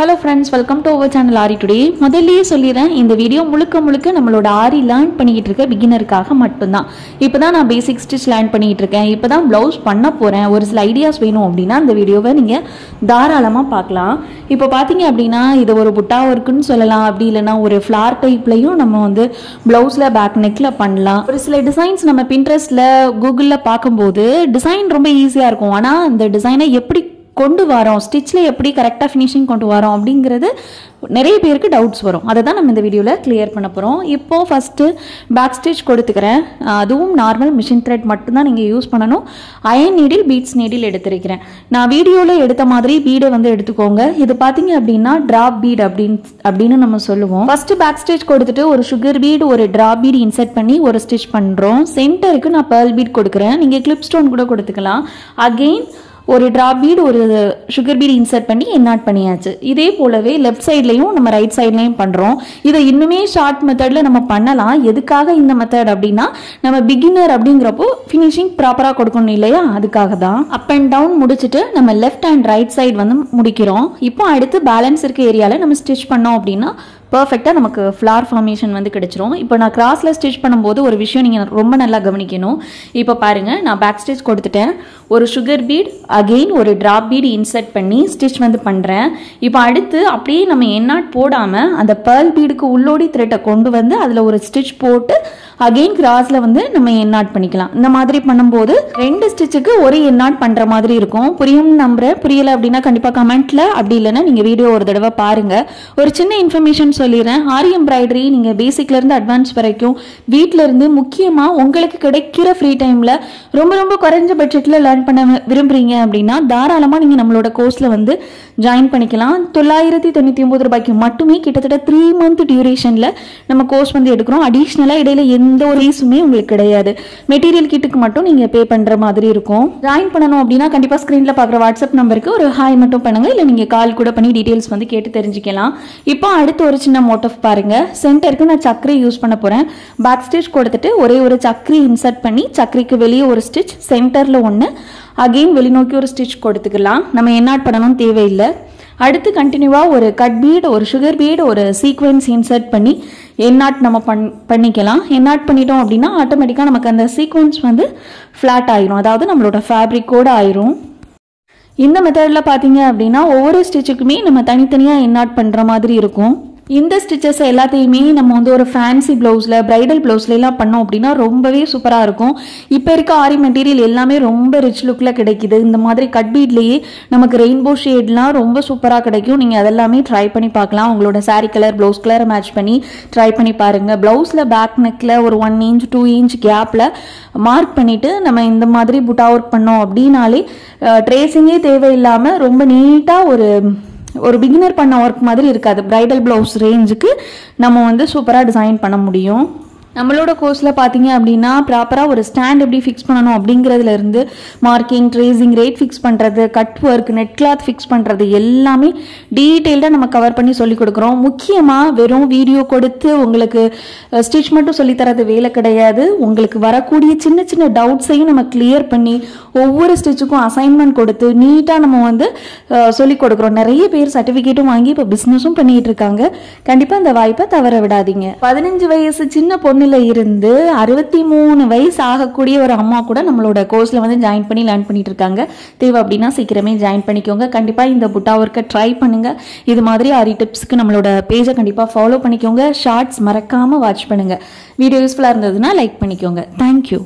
Hello friends, welcome to our channel Ari Today. முதல்லயே சொல்லிறேன் இந்த video முழுக்க நம்மளோட ஆரி லேர்ன் பண்ணிட்டு இருக்க பிகினருக்காக மட்டும் தான். இப்போதான் நான் பேசிக் ஸ்டிச் லேர்ன் பண்ணிட்டு இருக்கேன். இப்போதான் ப்ளவுஸ் பண்ண போறேன். ஒரு சில ஐடியாஸ் வேணும் அப்படினா இந்த வீடியோவை நீங்க தாராளமா பார்க்கலாம். இப்போ பாத்தீங்க அப்படினா இது ஒரு புட்டா வர்க்னு சொல்லலாம். அப்படி இல்லனா ஒரு ஃப்ளார் டைப்லயும் நம்ம வந்து ப்ளவுஸ்ல பேக் நெக்ல பண்ணலாம். ஒரு சில டிசைன்ஸ் நம்ம Pinterestல Googleல பாக்கும்போது டிசைன் ரொம்ப ஈஸியா இருக்கும். ஆனா அந்த டிசைனை எப்படி கொண்டு வரோம் ஸ்டிச்ல எப்படி கரெக்டா ஃபினிஷிங் கொண்டு வரோம் அப்படிங்கிறது நிறைய பேருக்கு டவுட்ஸ் வரும். அதை தான் நம்ம இந்த வீடியோல கிளியர் பண்ண போறோம். இப்போ ஃபர்ஸ்ட் பேக் ஸ்டிச் கொடுத்துக்கிறேன். அதுவும் நார்மல் மிஷின் த்ரெட் மட்டும் தான் நீங்க யூஸ் பண்ணணும். அயன் நீடில் பீட்ஸ் நீடில் எடுத்துக்கிறேன். நான் வீடியோல எடுத்த மாதிரி பீடை வந்து எடுத்துக்கோங்க. இது பாத்தீங்க அப்படின்னா டிராப் பீட் அப்படின்னு நம்ம சொல்லுவோம். ஃபர்ஸ்ட் பேக் ஸ்டிச் கொடுத்துட்டு ஒரு சுகர் பீட் ஒரு டிராப் பீட் இன்சர்ட் பண்ணி ஒரு ஸ்டிச் பண்றோம். சென்டருக்கு நான் பெர்ல் பீட் கொடுக்குறேன். நீங்க கிளிப் ஸ்டோன் கூட கொடுத்துக்கலாம். அகைன் ஒரு டிராப் பீட் ஒரு சுகர் பீட் இன்சர்ட் பண்ணி என்னாட் பண்ணியாச்சு. இதே போலவே லெஃப்ட் சைட்லையும் நம்ம ரைட் சைட்லையும் பண்றோம். இதை இன்னுமே ஷார்ட் மெத்தட்ல நம்ம பண்ணலாம். எதுக்காக இந்த மெத்தட் அப்படின்னா நம்ம பிகினர் அப்படிங்கிறப்போ ஃபினிஷிங் ப்ராப்பரா கொடுக்கணும் இல்லையா, அதுக்காக தான். அப் அண்ட் டவுன் முடிச்சுட்டு நம்ம லெஃப்ட் அண்ட் ரைட் சைடு வந்து முடிக்கிறோம். இப்போ அடுத்து பேலன்ஸ் இருக்க ஏரியால நம்ம ஸ்டிச் பண்ணோம் அப்படின்னா பர்ஃபெக்டாக நமக்கு ஃப்ளார் ஃபார்மேஷன் வந்து கிடைச்சிரும். இப்போ நான் கிராஸில் ஸ்டிச் பண்ணும்போது ஒரு விஷயம் நீங்கள் ரொம்ப நல்லா கவனிக்கணும். இப்போ பாருங்கள், நான் பேக் ஸ்டிச் கொடுத்துட்டேன். ஒரு சுகர் பீட் அகெயின் ஒரு டிராப் பீட் இன்சர்ட் பண்ணி ஸ்டிச் வந்து பண்ணுறேன். இப்போ அடுத்து அப்படியே நம்ம என்னாட் போடாமல் அந்த பெர்ல் பீடுக்கு உள்ளோடி த்ரெட்டை கொண்டு வந்து அதில் ஒரு ஸ்டிச் போட்டு அகெயின் கிராஸில் வந்து நம்ம என்னாட் பண்ணிக்கலாம். இந்த மாதிரி பண்ணும்போது 2 ஸ்டிச்சுக்கு ஒரு என்னாட் பண்ணுற மாதிரி இருக்கும். புரியும் நம்புறேன். புரியலை அப்படின்னா கண்டிப்பாக கமெண்ட்டில், அப்படி இல்லைன்னா நீங்கள் வீடியோ ஒரு தடவை பாருங்கள். ஒரு சின்ன இன்ஃபர்மேஷன் சொல்லிடுறேன். ஆரி எம்ப்ராய்டரி நீங்கள் பேசிக்லேருந்து அட்வான்ஸ் வரைக்கும் வீட்டில் இருந்து முக்கியமாக உங்களுக்கு கிடைக்கிற ஃப்ரீ டைமில் ரொம்ப குறைஞ்ச பட்ஜெட்டில் லேர்ன் பண்ண விரும்புகிறீங்க அப்படின்னா தாராளமாக நீங்கள் நம்மளோட கோர்ஸில் வந்து ஜாயின் பண்ணிக்கலாம். 999 ரூபாய்க்கு மட்டுமே கிட்டத்தட்ட 3 மந்த் டியூரேஷனில் நம்ம கோர்ஸ் வந்து எடுக்கிறோம். அடிஷ்னலாக இடையில எந்த ஒரு ஃபீஸுமே உங்களுக்கு கிடையாது. மெட்டீரியல் கிட்டுக்கு மட்டும் நீங்கள் பே பண்ணுற மாதிரி இருக்கும். ஜாயின் பண்ணணும் அப்படின்னா கண்டிப்பாக ஸ்க்ரீனில் பார்க்குற வாட்ஸ்அப் நம்பருக்கு ஒரு ஹாய் மட்டும் பண்ணுங்க. இல்லை நீங்கள் கால் கூட பண்ணி டீட்டெயில்ஸ் வந்து கேட்டு தெரிஞ்சுக்கலாம். இப்போ அடுத்து ஒரு சின்ன மோட்டிவ் பாருங்க. சென்டருக்கு நான் சக்கரை யூஸ் பண்ண போறேன். பேக் ஸ்டிச் கொடுத்துட்டு ஒரே ஒரு சக்கரை இன்சர்ட் பண்ணி சக்கரைக்கு வெளியே ஒரு ஸ்டிச், சென்டர்ல ஒன்று, அகெயின் வெளிநோக்கி ஒரு ஸ்டிச் கொடுத்துக்கலாம். நம்ம என்னாட் பண்ணணும் தேவையில்லை. அடுத்து கண்டினியூவாக ஒரு கட் பீட் ஒரு சுகர் பீட் ஒரு சீக்வென்ஸ் இன்சர்ட் பண்ணி என்னாட் நம்ம பண்ணிக்கலாம். என்னாட் பண்ணிட்டோம் அப்படின்னா ஆட்டோமேட்டிக்காக நமக்கு அந்த சீக்வென்ஸ் வந்து ஃப்ளாட் ஆயிரும். அதாவது நம்மளோட ஃபேப்ரிக்கோட ஆயிரும். இந்த மெத்தடில் பார்த்தீங்க அப்படின்னா ஒவ்வொரு ஸ்டிச்சுக்குமே நம்ம தனித்தனியாக என்னாட் பண்ணுற மாதிரி இருக்கும். இந்த ஸ்டிச்சஸ் எல்லாத்தையுமே நம்ம வந்து ஒரு ஃபேன்சி ப்ளவுஸில் பிரைடல் ப்ளவுஸ்லாம் பண்ணோம் அப்படின்னா ரொம்பவே சூப்பராக இருக்கும். இப்போ இருக்க ஆரி மெட்டீரியல் எல்லாமே ரொம்ப ரிச் லுக்கில் கிடைக்குது. இந்த மாதிரி கட் பீட்லேயே நமக்கு ரெயின்போ ஷேட்லாம் ரொம்ப சூப்பராக கிடைக்கும். நீங்கள் அதெல்லாமே ட்ரை பண்ணி பார்க்கலாம். உங்களோட சாரீ கலர் ப்ளவுஸ் கலரை மேட்ச் பண்ணி ட்ரை பண்ணி பாருங்கள். ப்ளவுஸில் பேக் நெக்கில் ஒரு 1 இன்ச் 2 இன்ச் கேப்பில் மார்க் பண்ணிவிட்டு நம்ம இந்த மாதிரி புட்டா ஒர்க் பண்ணோம் அப்படின்னாலே ட்ரேசிங்கே தேவையில்லாமல் ரொம்ப நீட்டாக ஒரு பிகினர் பண்ண ஒர்க் மாதிரி இருக்காது. பிரைடல் ப்ளவுஸ் ரேஞ்சுக்கு நம்ம வந்து சூப்பராக டிசைன் பண்ண முடியும். நம்மளோட கோர்ஸில் பார்த்தீங்க அப்படின்னா ப்ராப்பராக ஒரு ஸ்டாண்ட் எப்படி ஃபிக்ஸ் பண்ணணும் அப்படிங்கிறதுலேருந்து மார்க்கிங், ட்ரேசிங், ரேட் ஃபிக்ஸ் பண்ணுறது, cut work, net cloth fix பண்ணுறது எல்லாமே டீட்டெயில்டாக நம்ம கவர் பண்ணி சொல்லிக் கொடுக்குறோம். முக்கியமாக வெறும் வீடியோ கொடுத்து உங்களுக்கு ஸ்டிச் மட்டும் சொல்லித்தரது வேலை கிடையாது. உங்களுக்கு வரக்கூடிய சின்ன டவுட்ஸையும் நம்ம கிளியர் பண்ணி ஒவ்வொரு ஸ்டிச்சுக்கும் அசைன்மெண்ட் கொடுத்து நீட்டாக நம்ம வந்து சொல்லிக் கொடுக்குறோம். நிறைய பேர் சர்டிஃபிகேட்டும் வாங்கி இப்போ பிஸ்னஸும் பண்ணிட்டு இருக்காங்க. கண்டிப்பாக இந்த வாய்ப்பை தவற விடாதீங்க. 15 வயசு சின்ன பொண்ணுல இருந்து 63 வயசு ஆகக்கூடிய ஒரு அம்மா கூட நம்மளோட கோர்ஸ்ல வந்து ஜாயின் பண்ணி லேர்ன் பண்ணிட்டு இருக்காங்க. தேவை அப்படின்னா சீக்கிரமே ஜாயின் பண்ணிக்கோங்க. கண்டிப்பாக இந்த புட்டா ஒர்க்கை ட்ரை பண்ணுங்க. இது மாதிரி ஆரி டிப்ஸ்க்கு நம்மளோட பேஜை கண்டிப்பாக ஃபாலோ பண்ணிக்கோங்க. ஷார்ட்ஸ் மறக்காம வாட்ச் பண்ணுங்க. வீடியோ யூஸ்ஃபுல்லாக இருந்ததுன்னா லைக் பண்ணிக்கோங்க. தேங்க்யூ.